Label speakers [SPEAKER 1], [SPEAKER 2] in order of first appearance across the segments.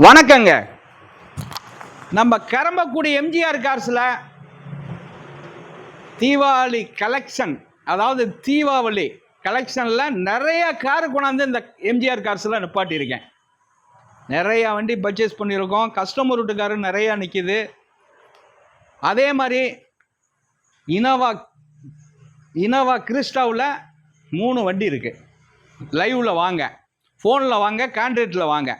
[SPEAKER 1] வணக்கங்க. நம்ம கரம்பக்குடி எம்ஜிஆர் கார்ஸில் தீபாவளி கலெக்ஷன், அதாவது தீபாவளி கலெக்ஷனில் நிறைய காரு கொண்டாந்து இந்த எம்ஜிஆர் கார்ஸில் நிப்பாட்டியிருக்கேன். நிறையா வண்டி பர்ச்சேஸ் பண்ணியிருக்கோம். கஸ்டமர் வீட்டுக்காரு நிறையா நிற்கிது. அதே மாதிரி இனோவா கிறிஸ்டாவில் 3 வண்டி இருக்குது. லைவில் வாங்க, ஃபோனில் வாங்க, கான்ட்ராக்டில் வாங்க.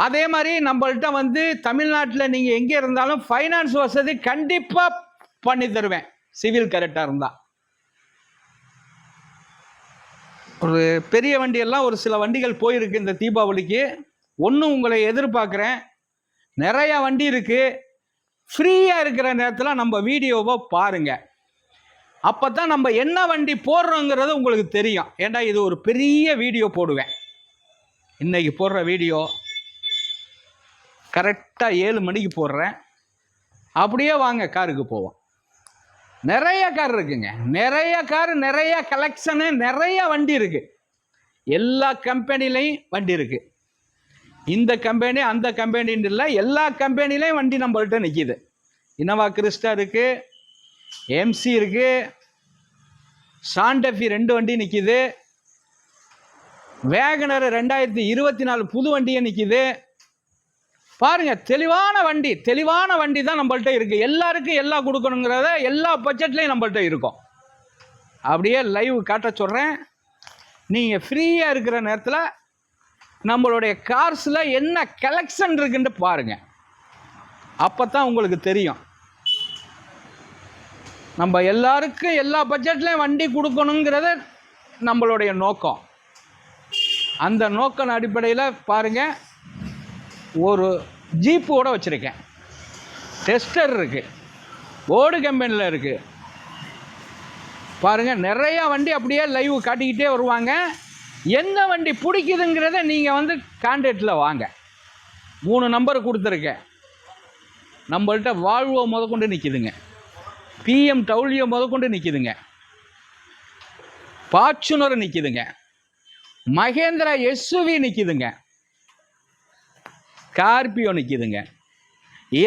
[SPEAKER 1] அதே மாதிரி நம்மள்கிட்ட தமிழ்நாட்டில் நீங்கள் எங்கே இருந்தாலும் ஃபைனான்ஸ் வசதி கண்டிப்பாக பண்ணி தருவேன், சிவில் கரெக்டாக இருந்தால். ஒரு பெரிய வண்டியெல்லாம் ஒரு சில வண்டிகள் போயிருக்கு இந்த தீபாவளிக்கு. ஒன்றும் உங்களை எதிர்பார்க்குறேன். நிறையா வண்டி இருக்குது. ஃப்ரீயாக இருக்கிற நேரத்தில் நம்ம வீடியோவை பாருங்கள். அப்போ தான் நம்ம என்ன வண்டி போடுறோங்கிறது உங்களுக்கு தெரியும். ஏன்னா இது ஒரு பெரிய வீடியோ போடுவேன். இன்றைக்கி போடுற வீடியோ கரெக்டாக 7 மணிக்கு போடுறேன். அப்படியே வாங்க, காருக்கு போவோம். நிறைய கார் இருக்குங்க, நிறைய கார், நிறைய கலெக்ஷனு, நிறைய வண்டி இருக்குது. எல்லா கம்பெனிலையும் வண்டி இருக்குது. இந்த கம்பெனி அந்த கம்பெனின்னு இல்லை, எல்லா கம்பெனிலையும் வண்டி நம்மள்கிட்ட நிற்கிது. இனோவா கிறிஸ்டா இருக்குது, எம்சி இருக்குது, சாண்டஃபி 2 வண்டி நிற்கிது, வேகனர் 2024 புது வண்டியே நிற்கிது. பாருங்க, தெளிவான வண்டி தான் நம்மள்ட்ட இருக்கு. எல்லாருக்கும் எல்லாம் கொடுக்கணுங்கிறத எல்லா பட்ஜெட்லையும் நம்மள்ட்ட இருக்கும். அப்படியே லைவ் காட்ட சொல்கிறேன். நீங்கள் ஃப்ரீயாக இருக்கிற நேரத்தில் நம்மளுடைய கார்ஸில் என்ன கலெக்ஷன் இருக்குன்னு பாருங்க. அப்போ தான் உங்களுக்கு தெரியும். நம்ம எல்லாருக்கும் எல்லா பட்ஜெட்லையும் வண்டி கொடுக்கணுங்கிறத நம்மளுடைய நோக்கம். அந்த நோக்கம் அடிப்படையில் பாருங்கள், ஒரு ஜீப்போட வச்சுருக்கேன். டெஸ்டர் இருக்குது, போர்டு கம்பெனியில் இருக்குது. பாருங்கள், நிறையா வண்டி அப்படியே லைவ் காட்டிக்கிட்டே வருவாங்க. எந்த வண்டி பிடிக்குதுங்கிறத நீங்கள் கான்டாக்டில் வாங்க. 3 நம்பர் கொடுத்துருக்கேன். நம்மள்கிட்ட வால்வோ முதற்கொண்டு நிற்கிதுங்க, BMW முதற்கொண்டு நிற்கிதுங்க, ஃபார்ச்சுனர் நிற்கிதுங்க, மகேந்திரா SUV நிற்கிதுங்க, ஸ்கார்பியோ நிற்கிதுங்க,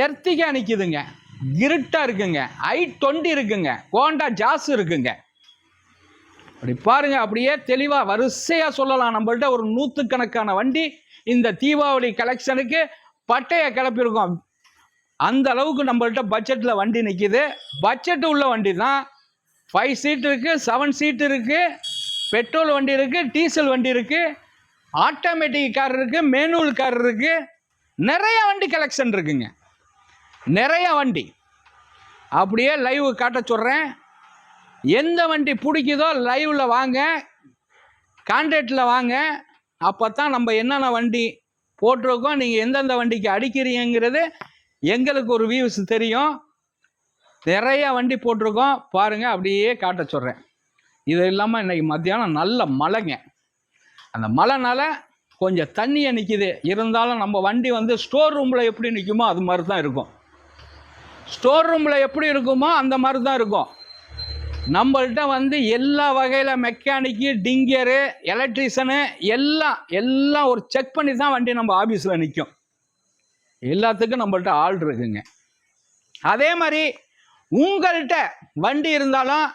[SPEAKER 1] எர்த்திகா நிற்கிதுங்க, கிரிட்டா இருக்குங்க, i20 இருக்குங்க, ஹோண்டா ஜாஸ் இருக்குங்க. அப்படி பாருங்க, அப்படியே தெளிவாக வரிசையாக சொல்லலாம். நம்மள்ட்ட ஒரு 100கணக்கான வண்டி இந்த தீபாவளி கலெக்ஷனுக்கு பட்டையை கிளப்பியிருக்கோம். அந்த அளவுக்கு நம்மள்ட்ட பட்ஜெட்டில் வண்டி நிற்கிது. பட்ஜெட்டு உள்ள வண்டி தான். 5 சீட் இருக்குது, 7 சீட் இருக்குது, பெட்ரோல் வண்டி இருக்குது, டீசல் வண்டி இருக்குது, ஆட்டோமேட்டிக் கார் இருக்குது, மேனுவல் கார் இருக்குது. நிறைய வண்டி கலெக்ஷன் இருக்குங்க, நிறைய வண்டி. அப்படியே லைவ் காட்ட சொல்கிறேன். எந்த வண்டி பிடிக்குதோ லைவில் வாங்க, கான்ட்ராக்டில் வாங்க. அப்போ தான் நம்ம என்னென்ன வண்டி போட்டிருக்கோம், நீங்கள் எந்தெந்த வண்டிக்கு அடிக்கிறீங்கிறது எங்களுக்கு ஒரு வியூஸ் தெரியும். நிறைய வண்டி போட்டிருக்கோம் பாருங்கள். அப்படியே காட்ட சொல்கிறேன். இது இல்லாமல் இன்றைக்கி மத்தியானம் நல்ல மழைங்க. அந்த மழைனால கொஞ்சம் தண்ணியை நிற்கிது. இருந்தாலும் நம்ம வண்டி ஸ்டோர் ரூமில் எப்படி நிற்குமோ அது மாதிரி தான் இருக்கும். ஸ்டோர் ரூமில் எப்படி இருக்குமோ அந்த மாதிரி தான் இருக்கும். நம்மள்கிட்ட எல்லா வகையில் மெக்கானிக்கு, டிங்கரு, எலக்ட்ரிஷனு எல்லாம் ஒரு செக் பண்ணி தான் வண்டி நம்ம ஆஃபீஸில் நிற்கும். எல்லாத்துக்கும் நம்மள்கிட்ட ஆள் இருக்குங்க. அதே மாதிரி உங்கள்கிட்ட வண்டி இருந்தாலும்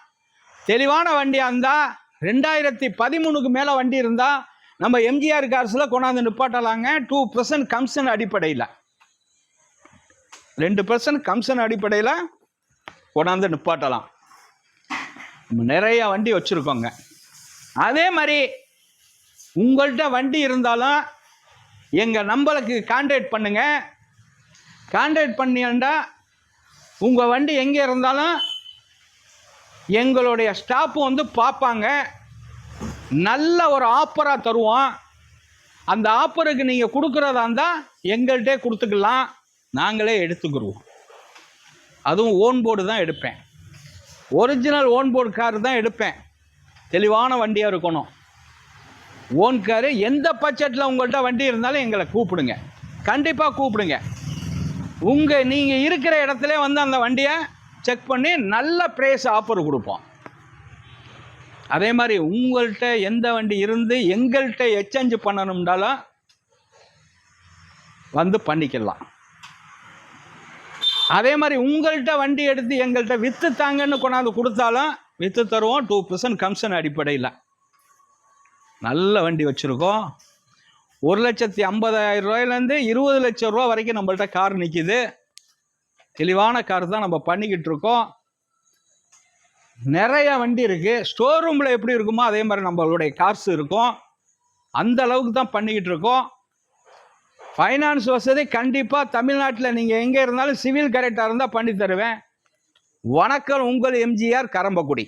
[SPEAKER 1] தெளிவான வண்டியாக இருந்தால் 2013க்கு மேலே வண்டி இருந்தால் நம்ம எம்ஜிஆர் கார்ஸில் கொண்டாந்து நிப்பாட்டலாங்க. 2% கமிஷன் அடிப்படையில், 2% கமிஷன் அடிப்படையில் கொண்டாந்து நிப்பாட்டலாம். நிறைய வண்டி வச்சுருக்கோங்க. அதே மாதிரி உங்கள்கிட்ட வண்டி இருந்தாலும் எங்கள் நம்பருக்கு கான்டாக்ட் பண்ணுங்கள். கான்டாக்ட் பண்ணியாண்டா உங்கள் வண்டி எங்கே இருந்தாலும் எங்களுடைய ஸ்டாஃப் பார்ப்பாங்க. நல்ல ஒரு ஆஃபராக தருவோம். அந்த ஆஃபருக்கு நீங்கள் கொடுக்குறதா இருந்தால் எங்கள்கிட்டே கொடுத்துக்கலாம், நாங்களே எடுத்துக்கிடுவோம். அதுவும் ஓன் போர்டு தான் எடுப்பேன். ஒரிஜினல் ஓன் போர்டு கார் தான் எடுப்பேன். தெளிவான வண்டியாக இருக்கணும். Own car. எந்த பட்ஜெட்டில் உங்கள்கிட்ட வண்டி இருந்தாலும் எங்களை கூப்பிடுங்க, கண்டிப்பாக கூப்பிடுங்க. நீங்கள் இருக்கிற இடத்துல அந்த வண்டியை செக் பண்ணி நல்ல ப்ரைஸ் ஆஃபர் கொடுப்போம். அதே மாதிரி உங்கள்கிட்ட எந்த வண்டி இருந்து எங்கள்கிட்ட எக்ஸ்சேஞ்ச் பண்ணணும்னாலும் வந்து பண்ணிக்கலாம். அதே மாதிரி உங்கள்கிட்ட வண்டி எடுத்து எங்கள்கிட்ட விற்று தாங்கன்னு கொண்டாந்து கொடுத்தாலும் விற்று தருவோம். 2% கமிஷன் அடிப்படையில். நல்ல வண்டி வச்சுருக்கோம். 1,50,000 ரூபாயிலேருந்து 20 லட்சம் ரூபா வரைக்கும் நம்மள்கிட்ட கார் நிற்கிது. தெளிவான கார் தான் நம்ம பண்ணிக்கிட்டு இருக்கோம். நிறைய வண்டி இருக்குது. ஸ்டோர் ரூமில் எப்படி இருக்குமோ அதே மாதிரி நம்மளுடைய கார்ஸ் இருக்கும். அந்த அளவுக்கு தான் பண்ணிக்கிட்டு இருக்கோம். ஃபைனான்ஸ் வசதி கண்டிப்பாக தமிழ்நாட்டில் நீங்கள் எங்கே இருந்தாலும் சிவில் கரெக்டாக இருந்தால் பண்ணி தருவேன். வணக்கம், உங்கள் எம்ஜிஆர், கரம்பக்குடி.